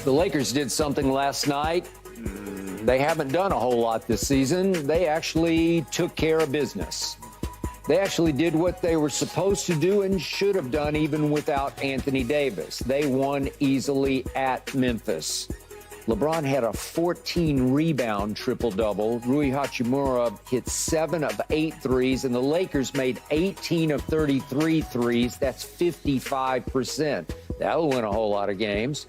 The Lakers did something last night they haven't done a whole lot this season. They actually took care of business. They actually did what they were supposed to do and should have done even without Anthony Davis. They won easily at Memphis. LeBron had a 14-rebound triple-double. Rui Hachimura hit 7 of 8 threes, and the Lakers made 18 of 33 threes. That's 55%. That'll win a whole lot of games.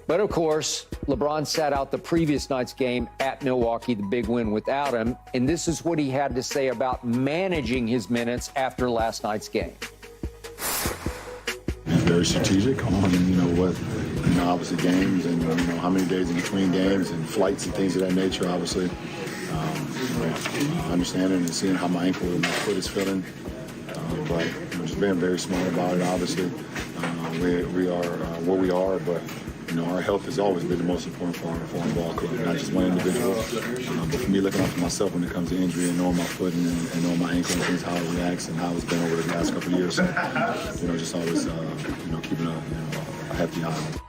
But, of course, LeBron sat out the previous night's game at Milwaukee, the big win without him. And this is what he had to say about managing his minutes after last night's game. Very strategic on, obviously games and, how many days in between games and flights and things of that nature, obviously. Understanding and seeing how my ankle and my foot is feeling. But just being very smart about it, obviously. We are where we are, but our health has always been the most important part of our ball club, not just one individual. But for me, looking out for myself when it comes to injury and knowing my foot and knowing my ankle and things, how it reacts and how it's been over the last couple of years. So, just always, keeping a hefty eye on it.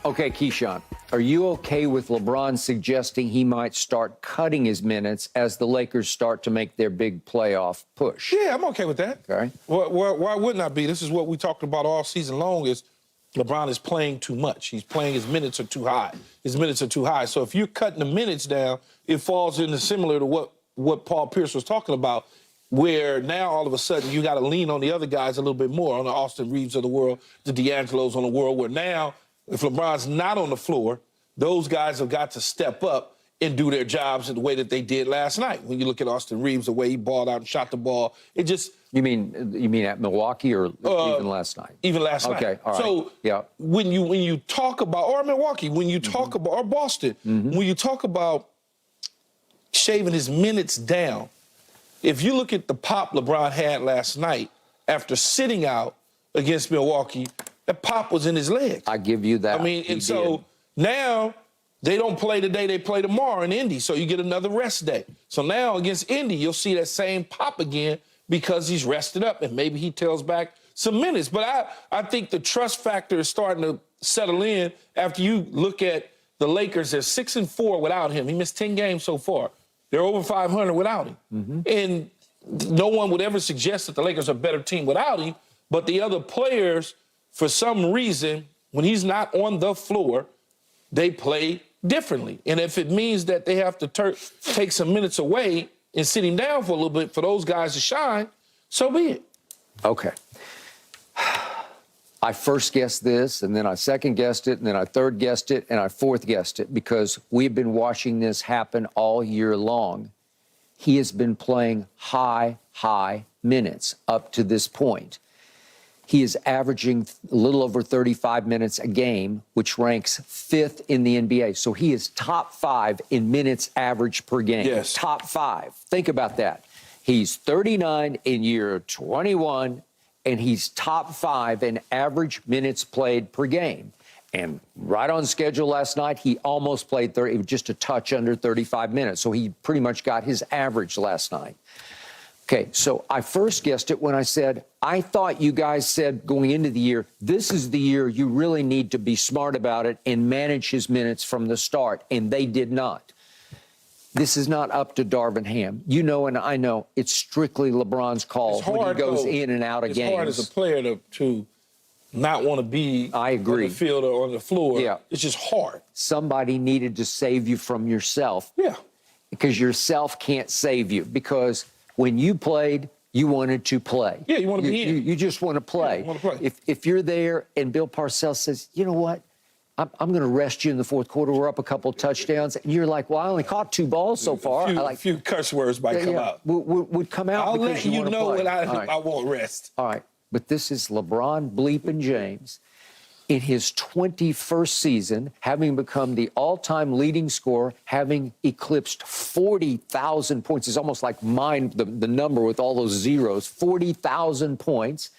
Okay, Keyshawn, are you okay with LeBron suggesting he might start cutting his minutes as the Lakers start to make their big playoff push? Yeah, I'm okay with that. Okay. Why wouldn't I be? This is what we talked about all season long is LeBron is playing too much. His minutes are too high. His minutes are too high. So if you're cutting the minutes down, it falls into similar to what Paul Pierce was talking about, where now all of a sudden you got to lean on the other guys a little bit more, on the Austin Reeves of the world, the D'Angelos on the world, where now if LeBron's not on the floor, those guys have got to step up and do their jobs in the way that they did last night. When you look at Austin Reeves, the way he balled out and shot the ball, it just... You mean at Milwaukee or even last night? Even last night. Okay, all right. So yeah. when you talk about, or Milwaukee, when you talk about, or Boston, when you talk about shaving his minutes down, if you look at the pop LeBron had last night after sitting out against Milwaukee, that pop was in his legs. I give you that. I mean, and so now they don't play today, they play tomorrow in Indy, so you get another rest day. So now against Indy, you'll see that same pop again because he's rested up and maybe he tells back some minutes. But I think the trust factor is starting to settle in after you look at the Lakers. They're 6-4 without him. He missed 10 games so far. They're over 500 without him. And no one would ever suggest that the Lakers are a better team without him, but the other players, for some reason, when he's not on the floor, they play differently. And if it means that they have to take some minutes away and sit him down for a little bit for those guys to shine, so be it. Okay. I first guessed this, and then I second guessed it, and then I third guessed it, and I fourth guessed it, because we've been watching this happen all year long. He has been playing high minutes up to this point. He is averaging a little over 35 minutes a game, which ranks 5th in the NBA. So he is top 5 in minutes average per game. Yes. Top 5. Think about that. He's 39 in year 21, and he's top 5 in average minutes played per game. And right on schedule last night, he almost played just a touch under 35 minutes. So he pretty much got his average last night. Okay, so I first guessed it when I said, I thought you guys said going into the year, this is the year you really need to be smart about it and manage his minutes from the start, and they did not. This is not up to Darvin Ham. You know and I know it's strictly LeBron's call when he goes in and out of games. It's hard as a player to not want to be on the field or on the floor. Yeah. It's just hard. Somebody needed to save you from yourself. Yeah. Because yourself can't save you, because when you played, you wanted to play. Yeah, you want to be in. You just want to play. Yeah, you want to play. If you're there and Bill Parcells says, you know what, I'm going to rest you in the fourth quarter. We're up a couple of touchdowns. And you're like, well, I only caught 2 balls so far. A few curse words might come out. Would come out. I'll because let you know when right. I won't rest. All right. But this is LeBron bleeping James in his 21st season, having become the all-time leading scorer, having eclipsed 40,000 points. It's almost like the number with all those zeros, 40,000 points.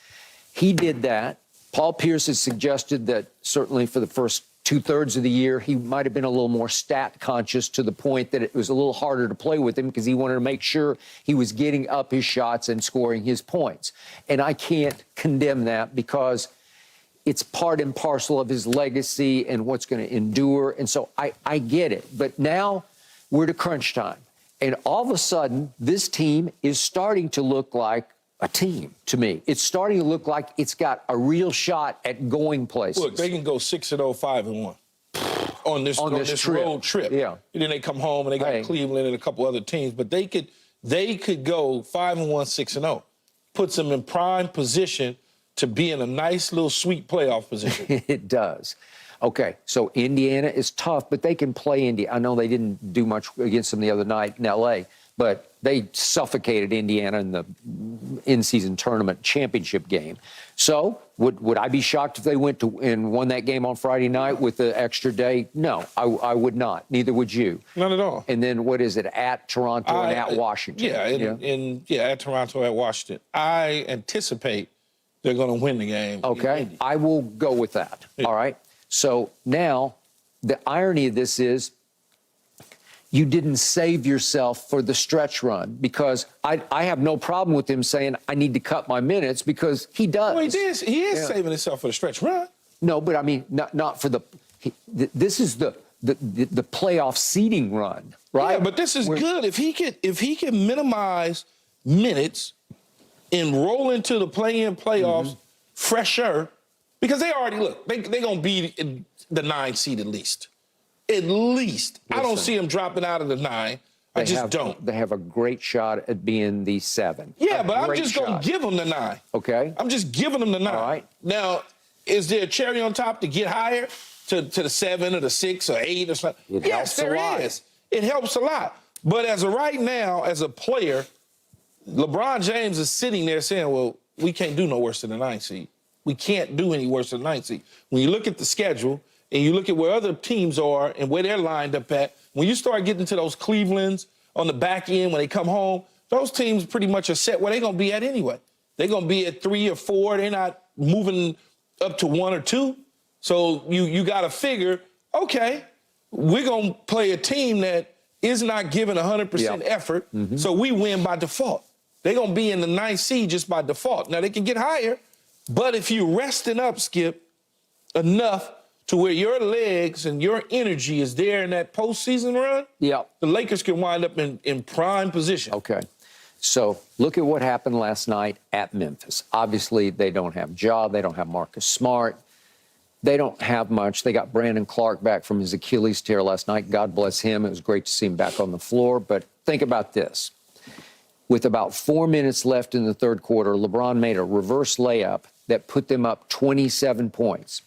He did that. Paul Pierce has suggested that certainly for the first 2/3 of the year, he might have been a little more stat conscious, to the point that it was a little harder to play with him because he wanted to make sure he was getting up his shots and scoring his points. And I can't condemn that, because it's part and parcel of his legacy and what's going to endure. And so I get it. But now we're to crunch time. And all of a sudden, this team is starting to look like a team to me. It's starting to look like it's got a real shot at going places. Look, they can go 6-0, 5-1 on this road trip. Yeah. And then they come home and they got Cleveland and a couple other teams. But they could go 5-1, 6-0. Puts them in prime position to be in a nice little sweet playoff position. It does. Okay, so Indiana is tough, but they can play Indy. I know they didn't do much against them the other night in L.A., but they suffocated Indiana in the in-season tournament championship game. So would I be shocked if they went to and won that game on Friday night with the extra day? No, I would not. Neither would you. Not at all. And then what is it, at Toronto and at Washington? Yeah, at Toronto, at Washington. I anticipate they're going to win the game. Okay, I will go with that. Yeah. All right. So now the irony of this is you didn't save yourself for the stretch run, because I have no problem with him saying I need to cut my minutes, because he does. Well, he is saving himself for the stretch run. No, but I mean, not for this is the playoff seeding run, right? Yeah, but this is good. If he can minimize minutes and roll into the play-in playoffs fresher. Because they already, look, they're going to be in the 9 seed at least. At least. Listen, I don't see them dropping out of the 9. I just don't. They have a great shot at being the 7. Yeah, but I'm just going to give them the 9. Okay. I'm just giving them the 9. All right. Now, is there a cherry on top to get higher to the 7 or the 6 or 8 or something? Yes, there is. It helps a lot. But as of right now, as a player, LeBron James is sitting there saying, well, we can't do no worse than the 9 seed. We can't do any worse than 9 seed. When you look at the schedule and you look at where other teams are and where they're lined up at, when you start getting to those Clevelands on the back end when they come home, those teams pretty much are set where they're going to be at anyway. They're going to be at 3 or 4. They're not moving up to 1 or 2. So you got to figure, okay, we're going to play a team that is not giving 100% effort, so we win by default. They're going to be in the 9th seed just by default. Now, they can get higher. But if you're resting up, Skip, enough to where your legs and your energy is there in that postseason run, the Lakers can wind up in prime position. Okay. So look at what happened last night at Memphis. Obviously, they don't have Ja. They don't have Marcus Smart. They don't have much. They got Brandon Clark back from his Achilles tear last night. God bless him. It was great to see him back on the floor. But think about this. With about 4 minutes left in the third quarter, LeBron made a reverse layup that put them up 27 points.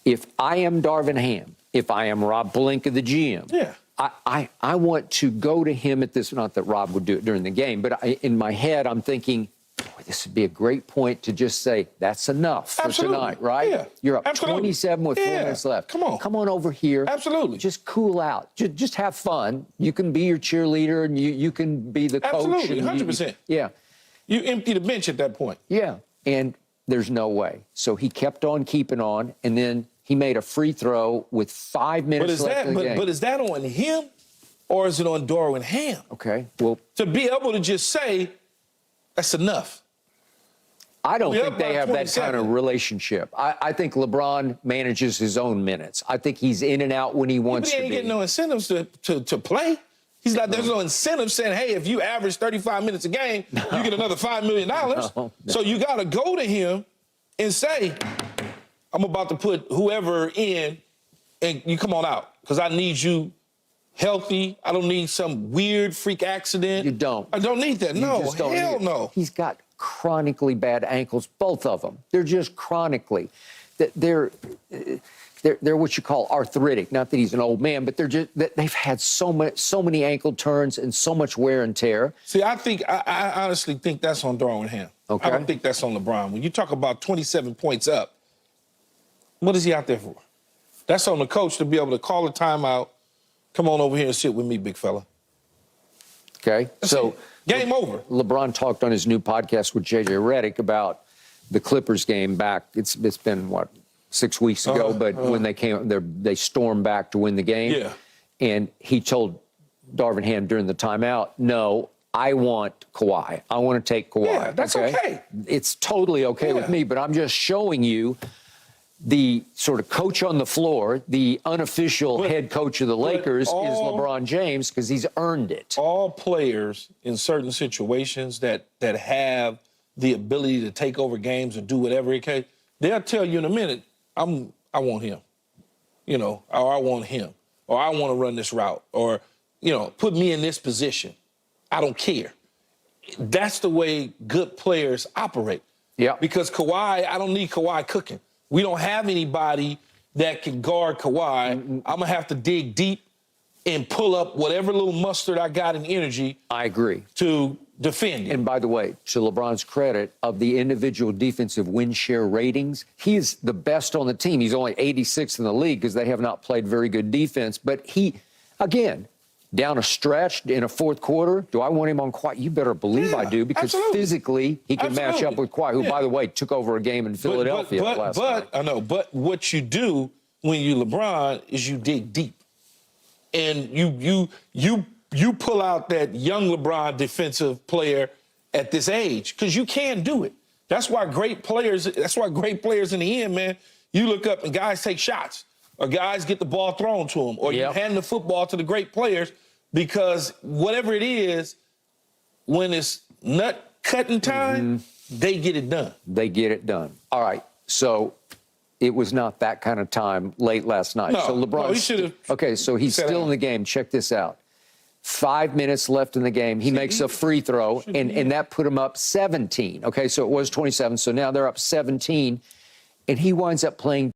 If I am Darvin Ham, if I am Rob Pelinka, the GM, I want to go to him at this, not that Rob would do it during the game, but in my head, I'm thinking, boy, this would be a great point to just say, that's enough for tonight, right? Yeah. You're up 27 with 4 minutes left. Come on. Come on over here. Absolutely. Just cool out. Just have fun. You can be your cheerleader, and you can be the coach. Absolutely, 100%. Yeah. You empty the bench at that point. Yeah, and there's no way. So he kept on keeping on, and then he made a free throw with 5 minutes left in the game. But is that on him, or is it on Darvin Ham? Okay, well, to be able to just say, that's enough. I don't think they have that kind of relationship. I think LeBron manages his own minutes. I think he's in and out when he wants to be. But he ain't getting no incentives to play. He's not. There's no incentive saying, hey, if you average 35 minutes a game, you get another $5 million. No. So you got to go to him and say, I'm about to put whoever in, and you come on out, because I need you healthy. I don't need some weird freak accident. You don't. I don't need that. No, hell no. He's got chronically bad ankles, both of them. They're just chronically. They're what you call arthritic. Not that he's an old man, but they've had so many ankle turns and so much wear and tear. See, I honestly think that's on Darvin Ham. Okay. I don't think that's on LeBron. When you talk about 27 points up, what is he out there for? That's on the coach to be able to call a timeout. Come on over here and sit with me, big fella. Okay, so game over. LeBron talked on his new podcast with JJ Redick about the Clippers game back. It's been, 6 weeks ago, but when they came, they stormed back to win the game. Yeah. And he told Darvin Ham during the timeout, no, I want Kawhi. I want to take Kawhi. Yeah, that's okay. It's totally okay with me, but I'm just showing you the sort of coach on the floor, the unofficial head coach of the Lakers is LeBron James because he's earned it. All players in certain situations that have the ability to take over games or do whatever it can, they'll tell you in a minute, I want him, or I want him, or I want to run this route, or, put me in this position. I don't care. That's the way good players operate. Yeah. Because Kawhi, I don't need Kawhi cooking. We don't have anybody that can guard Kawhi. I'm going to have to dig deep and pull up whatever little mustard I got in energy. I agree. To defend him. And by the way, to LeBron's credit, of the individual defensive win share ratings, he is the best on the team. He's only 86th in the league because they have not played very good defense. But he, again, down a stretch in a fourth quarter, do I want him on Kawhi? You better believe I do, because physically he can match up with Kawhi, who, by the way, took over a game in Philadelphia last night. I know, but what you do when you LeBron is you dig deep. And you pull out that young LeBron defensive player at this age, because you can do it. That's why great players in the end, man, you look up and guys take shots, or guys get the ball thrown to them, or you hand the football to the great players, because whatever it is, when it's nut cutting time, they get it done. They get it done. All right. So it was not that kind of time late last night. No, so LeBron, he should have. Okay, so he's still in the game. Check this out. 5 minutes left in the game. He makes a free throw, and that put him up 17. Okay, so it was 27. So now they're up 17, and he winds up playing